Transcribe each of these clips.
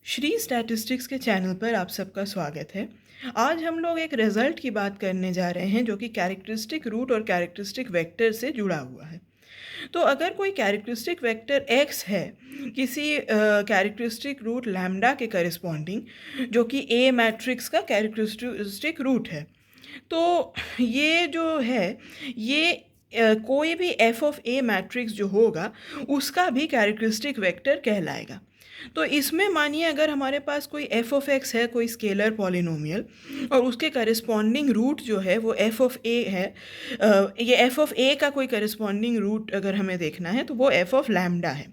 Shri statistics के channel पर आप सबका स्वागत है। आज हम लोग एक रिज़ल्ट की बात करने जा रहे हैं जो कि कैरेक्टरिस्टिक रूट और कैरेक्टरिस्टिक वेक्टर से जुड़ा हुआ है। तो अगर कोई कैरेक्टरिस्टिक वेक्टर x है किसी कैरेक्टरिस्टिक रूट लैम्डा के करस्पॉन्डिंग जो कि ए मैट्रिक्स का कैरेक्टरिस्टिक रूट है, तो ये जो है ये कोई भी f ऑफ a मैट्रिक्स जो होगा उसका भी कैरेक्टरिस्टिक वेक्टर कहलाएगा। तो इसमें मानिए अगर हमारे पास कोई f ऑफ x है, कोई स्केलर पॉलिनोमियल, और उसके करस्पॉन्डिंग रूट जो है वो f ऑफ a है। ये f ऑफ a का कोई करस्पॉन्डिंग रूट अगर हमें देखना है तो वो f ऑफ लैम्डा है।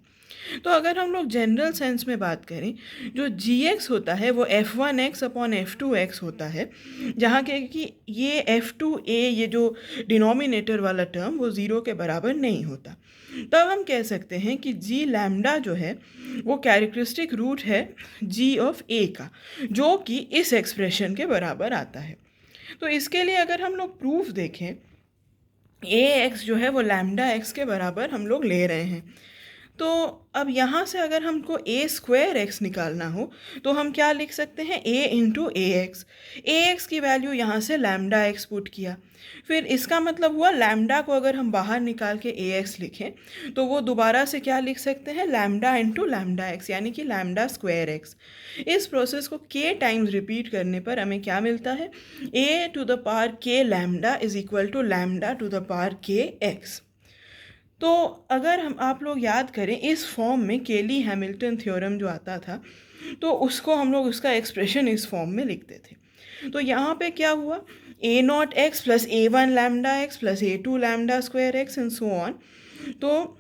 तो अगर हम लोग जनरल सेंस में बात करें, जो gx होता है वो f1x अपॉन f2x होता है, जहाँ के कि ये f2a ये जो डिनोमिनेटर वाला टर्म वो ज़ीरो के बराबर नहीं होता। तब हम कह सकते हैं कि g लैम्डा जो है वो कैरेक्टरिस्टिक रूट है g ऑफ a का, जो कि इस एक्सप्रेशन के बराबर आता है। तो इसके लिए अगर हम लोग प्रूफ देखें, ax जो है वो लैम्डा x के बराबर हम लोग ले रहे हैं। तो अब यहाँ से अगर हमको a स्क्वायर x निकालना हो तो हम क्या लिख सकते हैं, a इंटू ए एक्स की वैल्यू यहाँ से लैम्डा x पुट किया। फिर इसका मतलब हुआ लैम्डा को अगर हम बाहर निकाल के ए एक्स लिखें तो वो दोबारा से क्या लिख सकते हैं, लैम्डा इंटू लैम्डा एक्स, यानी कि लैम्डा स्क्वायर एक्स। इस प्रोसेस को k टाइम्स रिपीट करने पर हमें क्या मिलता है, a to the power k lambda is equal to lambda to the power k x. तो अगर हम आप लोग याद करें, इस फॉर्म में केली हैमिल्टन थ्योरम जो आता था तो उसको हम लोग उसका एक्सप्रेशन इस फॉर्म में लिखते थे। तो यहाँ पे क्या हुआ, a not x plus a1 lambda x plus a2 lambda square x and so on. तो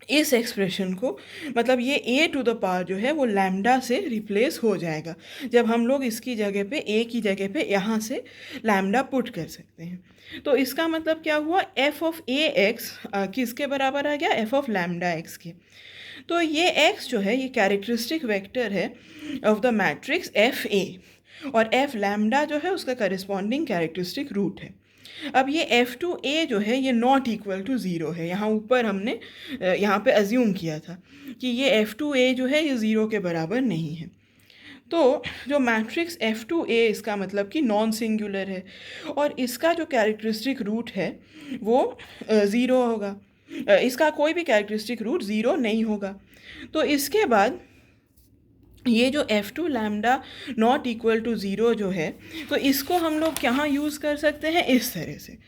इस एक्सप्रेशन को मतलब ये a टू द पावर जो है वो लैम्डा से रिप्लेस हो जाएगा जब हम लोग इसकी जगह पे a की जगह पे यहाँ से लैम्डा पुट कर सकते हैं। तो इसका मतलब क्या हुआ, f ऑफ a x किसके बराबर आ गया, f ऑफ लैम्डा x के। तो ये x जो है ये कैरेक्टरिस्टिक वेक्टर है of the matrix f a, और f लैम्डा जो है उसका करस्पॉन्डिंग कैरेक्टरिस्टिक रूट है। अब ये f2a जो है ये नॉट इक्वल टू ज़ीरो है। यहाँ ऊपर हमने यहाँ पे अज्यूम किया था कि ये f2a जो है ये ज़ीरो के बराबर नहीं है। तो जो मैट्रिक्स f2a इसका मतलब कि नॉन सिंगुलर है और इसका जो कैरेक्टरिस्टिक रूट है वो ज़ीरो होगा। इसका कोई भी कैरेक्टरिस्टिक रूट ज़ीरो नहीं होगा। तो इसके बाद ये जो f2 lambda not equal to zero जो है, तो इसको हम लोग यहाँ यूज़ कर सकते हैं इस तरह से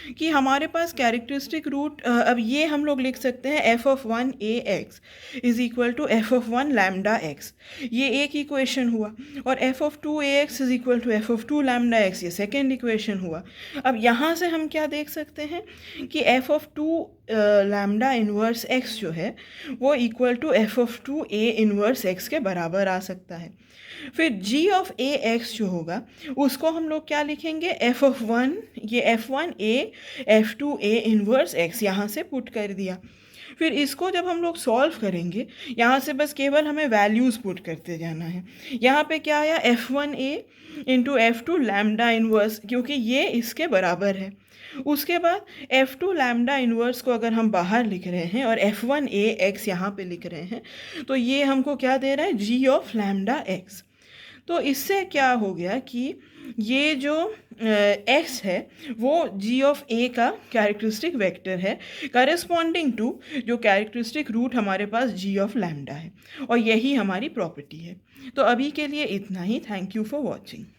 कि हमारे पास कैरेक्टरिस्टिक रूट, अब ये हम लोग लिख सकते हैं f of 1 a x is equal to f of 1 lambda x, ये एक इक्वेशन हुआ। और f of 2 a x is equal to f of 2 lambda x, ये सेकेंड इक्वेशन हुआ। अब यहाँ से हम क्या देख सकते हैं कि f of 2 lambda inverse x जो है वो equal to f of 2 a inverse x के बराबर आ सकता है। फिर g ऑफ a x जो होगा उसको हम लोग क्या लिखेंगे, f ऑफ 1, ये f1a f2a इन्वर्स x यहाँ से पुट कर दिया। फिर इसको जब हम लोग सॉल्व करेंगे, यहाँ से बस केवल हमें वैल्यूज़ पुट करते जाना है। यहाँ पे क्या आया, f1a into f2 lambda inverse, क्योंकि ये इसके बराबर है। उसके बाद f2 लैम्डा इन्वर्स को अगर हम बाहर लिख रहे हैं और f1a x यहाँ पे लिख रहे हैं तो ये हमको क्या दे रहा है, g ऑफ लैम्डा x। तो इससे क्या हो गया कि ये जो x है वो g ऑफ a का कैरेक्टरिस्टिक वेक्टर है करस्पॉन्डिंग टू जो कैरेक्टरिस्टिक रूट हमारे पास g ऑफ लैम्डा है, और यही हमारी प्रॉपर्टी है। तो अभी के लिए इतना ही। Thank you for watching.